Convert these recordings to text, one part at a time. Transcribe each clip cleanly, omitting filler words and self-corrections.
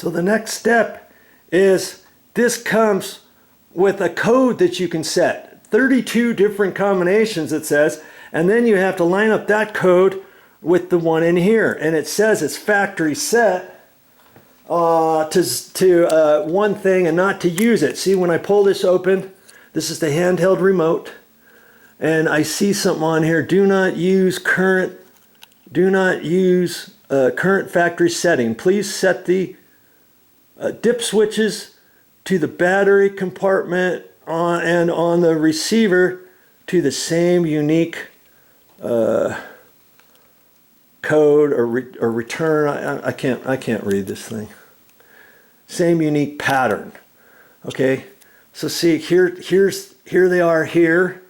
So the next step is this comes with a code that you can set. 32 different combinations it says, and then you have to line up that code with the one in here. And it says it's factory set to one thing and not to use it. See, when I pull this open, this is the handheld remote, and I see something on here, do not use current factory setting. Please set the dip switches to the battery compartment and on the receiver to the same unique code or return. I can't read this thing. Same unique pattern. Okay, so see here they are here,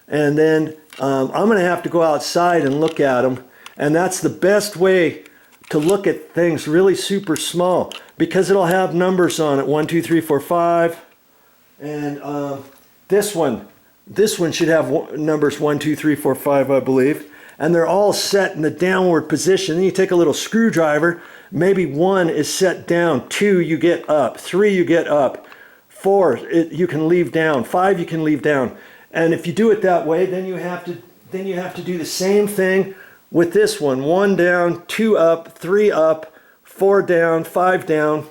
and then I'm going to have to go outside and look at them, and that's the best way to look at things really super small, because it'll have numbers on it, 1 2 3 4 5, and this one should have numbers 1 2 3 4 5, I believe, and they're all set in the downward position. Then you take a little screwdriver, maybe 1 is set down, 2 you get up, 3 you get up, 4 you can leave down, 5 you can leave down. And if you do it that way, then you have to do the same thing with this one. 1 down, 2 up, 3 up, 4 down, 5 down,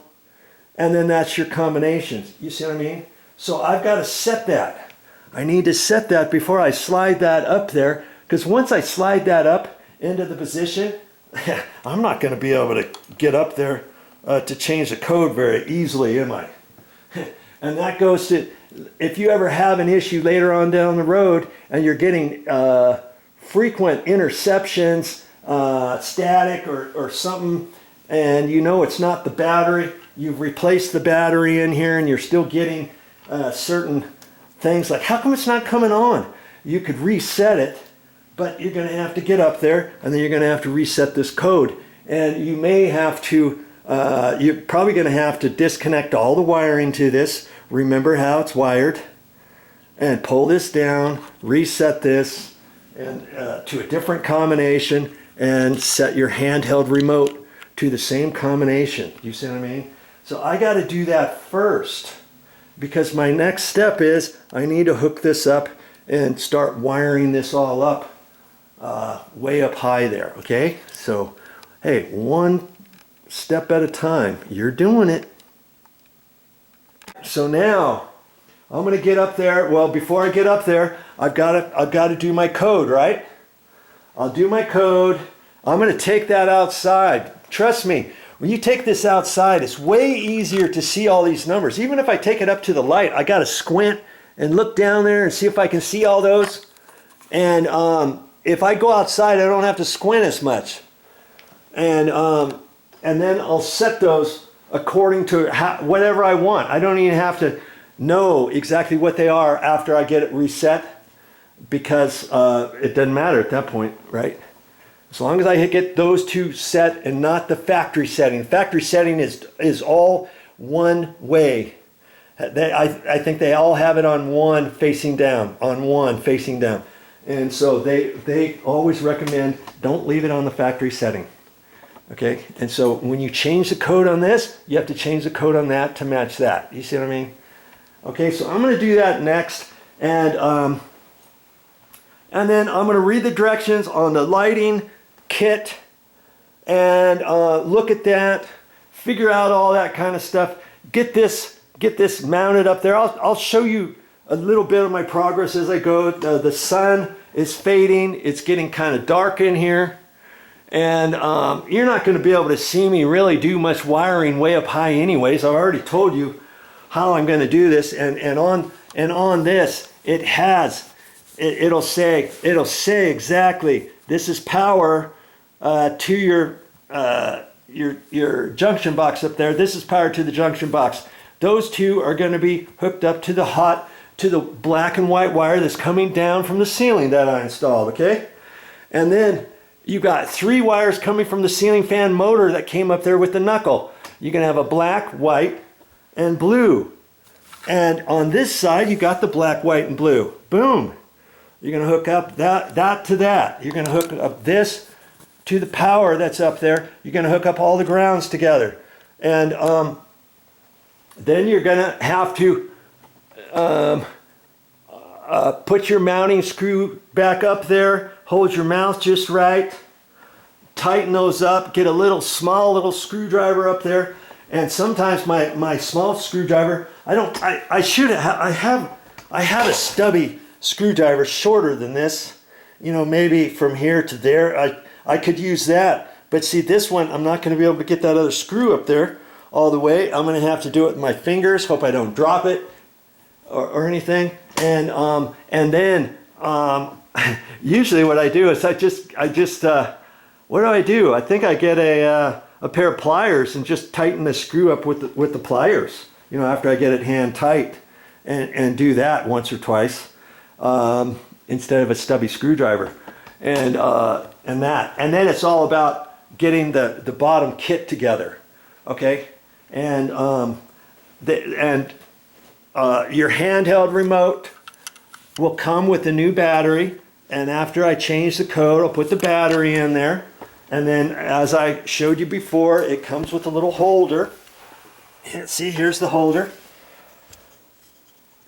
and then that's your combinations. You see what I mean? So I've got to set that. I need to set that before I slide that up there, because once I slide that up into the position, I'm not going to be able to get up there to change the code very easily, am I? And that goes to, if you ever have an issue later on down the road and you're getting frequent interceptions, static or something, and you know it's not the battery, you've replaced the battery in here and you're still getting certain things like, how come it's not coming on? You could reset it, but you're going to have to get up there and then you're going to have to reset this code. And you may have to, you're probably going to have to disconnect all the wiring to this. Remember how it's wired, and pull this down, reset this and to a different combination, and set your handheld remote to the same combination. You see what I mean? So I got to do that first, because my next step is I need to hook this up and start wiring this all up way up high there. Okay, so hey, one step at a time. You're doing it. So now I'm going to get up there. Well, before I get up there, I've got to do my code, right? I'll do my code. I'm going to take that outside. Trust me, when you take this outside, it's way easier to see all these numbers. Even if I take it up to the light, I got to squint and look down there and see if I can see all those. And if I go outside, I don't have to squint as much. And then I'll set those according to whatever I want. I don't even have to know exactly what they are after I get it reset, because it doesn't matter at that point, right? As long as I get those two set and not the factory setting. Factory setting is all one way. I think they all have it on 1 facing down, on 1 facing down. And so they always recommend don't leave it on the factory setting. Okay, and so when you change the code on this, you have to change the code on that to match that. You see what I mean? Okay, so I'm going to do that next, and then I'm going to read the directions on the lighting kit and look at that, figure out all that kind of stuff. Get this mounted up there. I'll show you a little bit of my progress as I go. The sun is fading. It's getting kind of dark in here. And you're not going to be able to see me really do much wiring way up high anyways. I've already told you how I'm going to do this. And on this, it'll say exactly, this is power to your junction box up there. This is power to the junction box. Those two are going to be hooked up to the black and white wire that's coming down from the ceiling that I installed. Okay, and then you've got 3 wires coming from the ceiling fan motor that came up there with the knuckle. You're going to have a black, white, and blue. And on this side, you got the black, white, and blue. Boom. You're going to hook up that to that. You're going to hook up this to the power that's up there. You're going to hook up all the grounds together. And then you're gonna have to put your mounting screw back up there, hold your mouth just right, tighten those up, get a small little screwdriver up there. And sometimes my small screwdriver, I have a stubby screwdriver shorter than this, you know, maybe from here to there. I could use that, but see, this one, I'm not going to be able to get that other screw up there all the way. I'm going to have to do it with my fingers. Hope I don't drop it or anything. And then usually what I do is I just what do? I think I get a pair of pliers and just tighten the screw up with the pliers, you know, after I get it hand tight, and do that once or twice instead of a stubby screwdriver, and then it's all about getting the bottom kit together, okay, and your handheld remote will come with a new battery, and after I change the code, I'll put the battery in there. And then, as I showed you before, it comes with a little holder. See, here's the holder.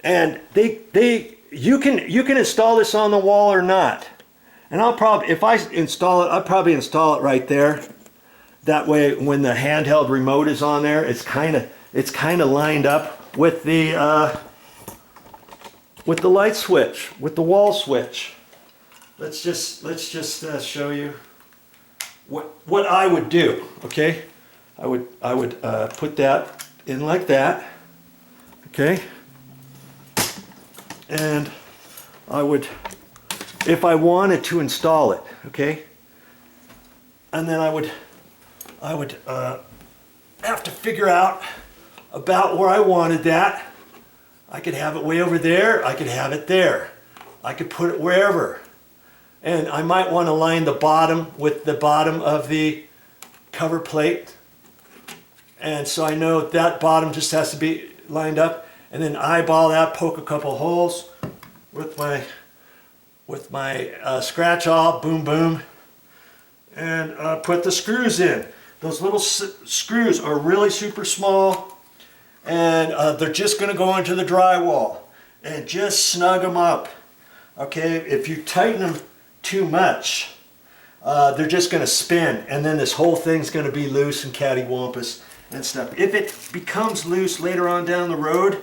And you can install this on the wall or not. And I'll probably, if I install it, I'll probably install it right there. That way, when the handheld remote is on there, it's kind of lined up with the light switch, with the wall switch. Let's just show you what I would do. Okay, I would put that in like that. Okay, and I would, if I wanted to install it, okay, and then I would have to figure out about where I wanted that. I could have it way over there, I could have it there, I could put it wherever. And I might want to line the bottom with the bottom of the cover plate. And so I know that bottom just has to be lined up. And then eyeball that, poke a couple holes with my scratch awl, boom, boom. And put the screws in. Those little screws are really super small. And they're just going to go into the drywall. And just snug them up. Okay, if you tighten them too much, they're just going to spin, and then this whole thing's going to be loose and cattywampus and stuff. If it becomes loose later on down the road,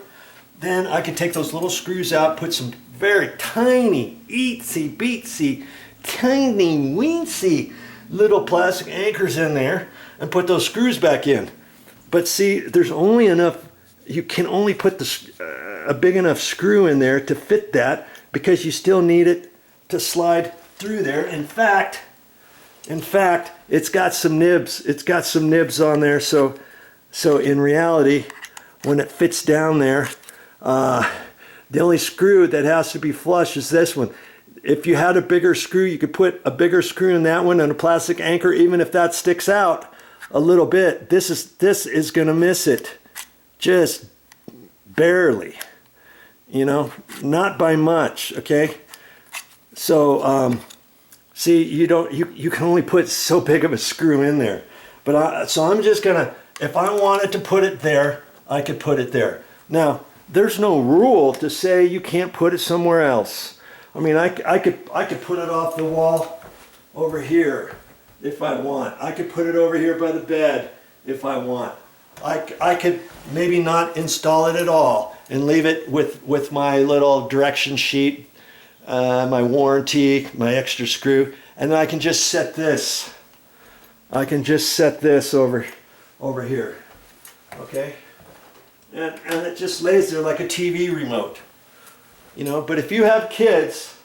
then I can take those little screws out, put some very tiny, itsy bitsy, tiny weensy little plastic anchors in there, and put those screws back in. But see, there's only enough, you can only put a big enough screw in there to fit that, because you still need it to slide through there. In fact, it's got some nibs. It's got some nibs on there. So in reality, when it fits down there, the only screw that has to be flush is this one. If you had a bigger screw, you could put a bigger screw in that one and a plastic anchor, even if that sticks out a little bit. This is going to miss it, just barely. You know, not by much. Okay. So, see, you can only put so big of a screw in there. But so I'm just gonna, if I wanted to put it there, I could put it there. Now, there's no rule to say you can't put it somewhere else. I mean, I could put it off the wall over here if I want. I could put it over here by the bed if I want. I could maybe not install it at all and leave it with my little direction sheet, my warranty, my extra screw, and then I can just set this. I can just set this over here, okay? And it just lays there like a TV remote, you know. But if you have kids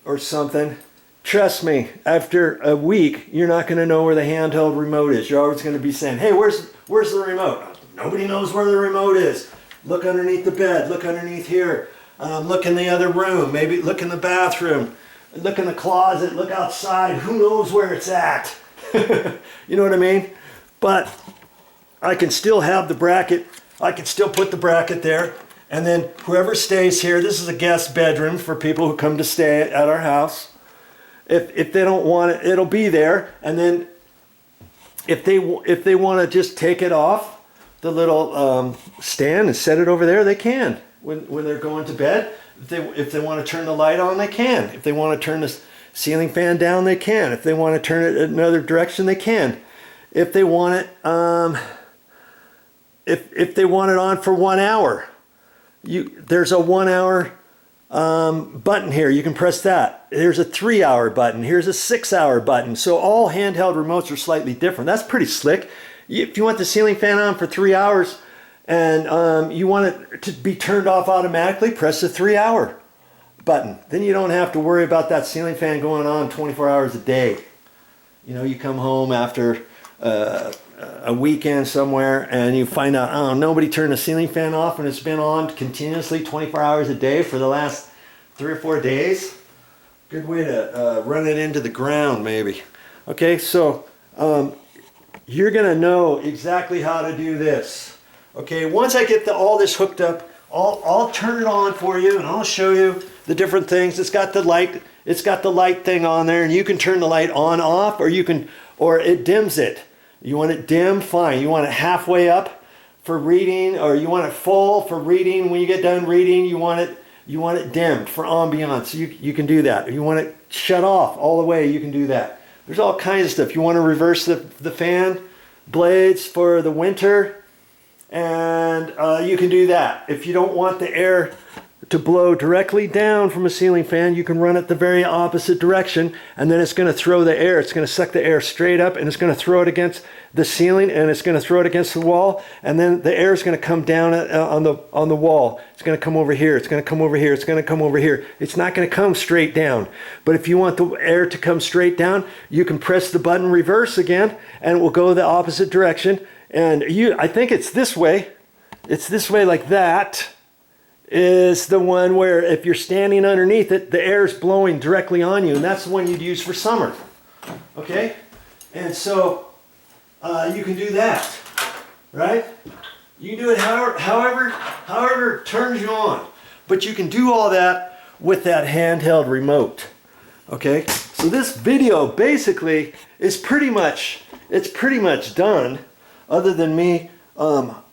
or something, trust me, after a week, you're not going to know where the handheld remote is. You're always going to be saying, hey, where's the remote? Nobody knows where the remote is. Look underneath the bed, look underneath here. Look in the other room, maybe look in the bathroom, look in the closet, look outside, who knows where it's at? You know what I mean? But I can still have the bracket, I can still put the bracket there, and then whoever stays here, this is a guest bedroom for people who come to stay at our house. If they don't want it, it'll be there, and then if they want to just take it off the little stand and set it over there, they can. When they're going to bed, if they want to turn the light on, they can. If they want to turn the ceiling fan down, they can. If they want to turn it another direction, they can. If they want it, if they want it on for 1 hour, there's a 1 hour button here. You can press that. There's a 3 hour button. Here's a 6 hour button. So all handheld remotes are slightly different. That's pretty slick. If you want the ceiling fan on for 3 hours and you want it to be turned off automatically, press the 3 hour button. Then you don't have to worry about that ceiling fan going on 24 hours a day. You know, you come home after a weekend somewhere and you find out, oh, nobody turned the ceiling fan off and it's been on continuously 24 hours a day for the last 3 or 4 days. Good way to run it into the ground, maybe. Okay, so you're gonna know exactly how to do this. Okay, once I get all this hooked up, I'll turn it on for you and I'll show you the different things. It's got the light thing on there, and you can turn the light on, off, or it dims it. You want it dim, fine. You want it halfway up for reading, or you want it full for reading. When you get done reading, you want it dimmed for ambiance. So you can do that. If you want it shut off all the way, you can do that. There's all kinds of stuff. You want to reverse the fan blades for the winter, and you can do that. If you don't want the air to blow directly down from a ceiling fan, you can run it the very opposite direction, and then it's going to throw the air. It's going to suck the air straight up, and it's going to throw it against the ceiling, and it's going to throw it against the wall, and then the air is going to come down on the wall. It's going to come over here. It's going to come over here. It's going to come over here. It's not going to come straight down. But if you want the air to come straight down, you can press the button reverse again, and it will go the opposite direction. And I think it's this way. It's this way, like that. Is the one where if you're standing underneath it, the air is blowing directly on you, and that's the one you'd use for summer. Okay? And so you can do that, right? You can do it however it turns you on. But you can do all that with that handheld remote. Okay? So this video basically is pretty much done, other than me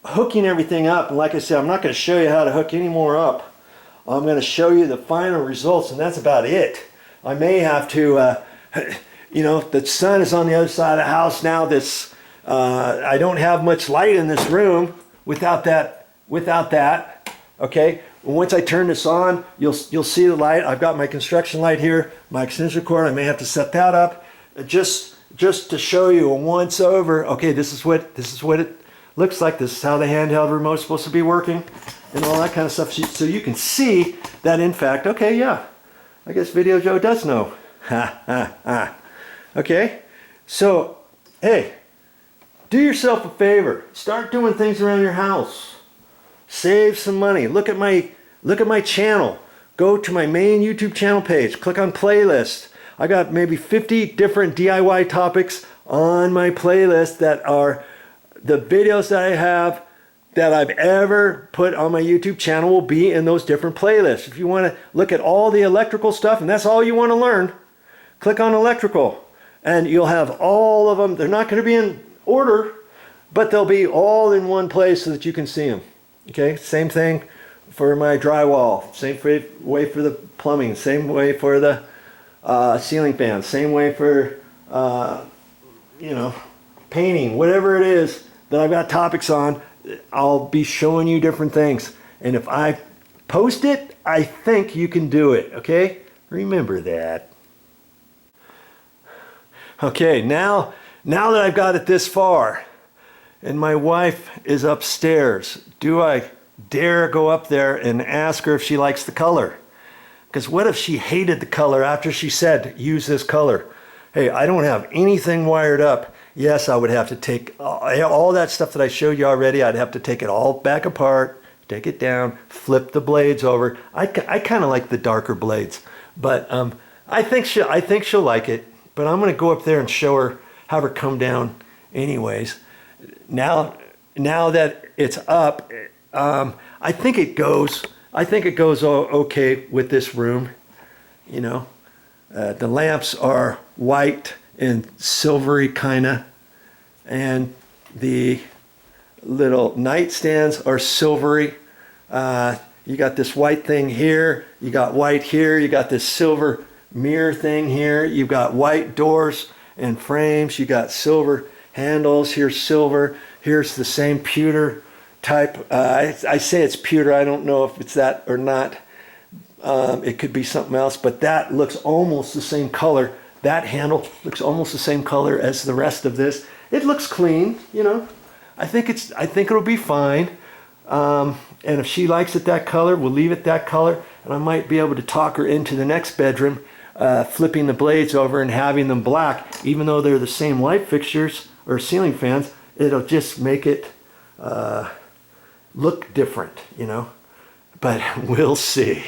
hooking everything up. And like I said, I'm not going to show you how to hook any more up. I'm going to show you the final results, and that's about it. I may have to, you know, the sun is on the other side of the house now. I don't have much light in this room without that. Okay, once I turn this on, you'll see the light. I've got my construction light here, my extension cord. I may have to set that up just to show you a once over. Okay, this is what it looks like. This is how the handheld remote's supposed to be working, and all that kind of stuff. So you can see that, in fact, okay, yeah, I guess VideoJoe does know. Ha, ha, ha. Okay, so, hey, do yourself a favor. Start doing things around your house. Save some money. Look at my channel. Go to my main YouTube channel page. Click on playlist. I got maybe 50 different DIY topics on my playlist that are the videos that I have that I've ever put on my YouTube channel will be in those different playlists. If you want to look at all the electrical stuff, and that's all you want to learn, click on electrical, and you'll have all of them. They're not going to be in order, but they'll be all in one place so that you can see them. Okay, same thing for my drywall, same way for the plumbing, same way for the ceiling fan, same way for you know, painting, whatever it is that I've got topics on. I'll be showing you different things, and if I post it, I think you can do it. Okay, remember that. Okay, now that I've got it this far and my wife is upstairs, do I dare go up there and ask her if she likes the color? Because what if she hated the color after she said use this color? Hey, I don't have anything wired up. Yes, I would have to take all that stuff that I showed you already. I'd have to take it all back apart, take it down, flip the blades over. I kind of like the darker blades, but I think she'll like it. But I'm going to go up there and show her, have her come down anyways. Now that it's up, I think it goes okay with this room. You know, the lamps are white and silvery kind of. and the little nightstands are silvery. You got this white thing here, you got white here, you got this silver mirror thing here, you've got white doors and frames, you got silver handles, here's silver, here's the same pewter type. I say it's pewter, I don't know if it's that or not. It could be something else, but that looks almost the same color. That handle looks almost the same color as the rest of this. It looks clean, you know. I think it'll be fine. And if she likes it that color, we'll leave it that color. And I might be able to talk her into the next bedroom, flipping the blades over and having them black, even though they're the same light fixtures or ceiling fans. It'll just make it look different, you know. But we'll see.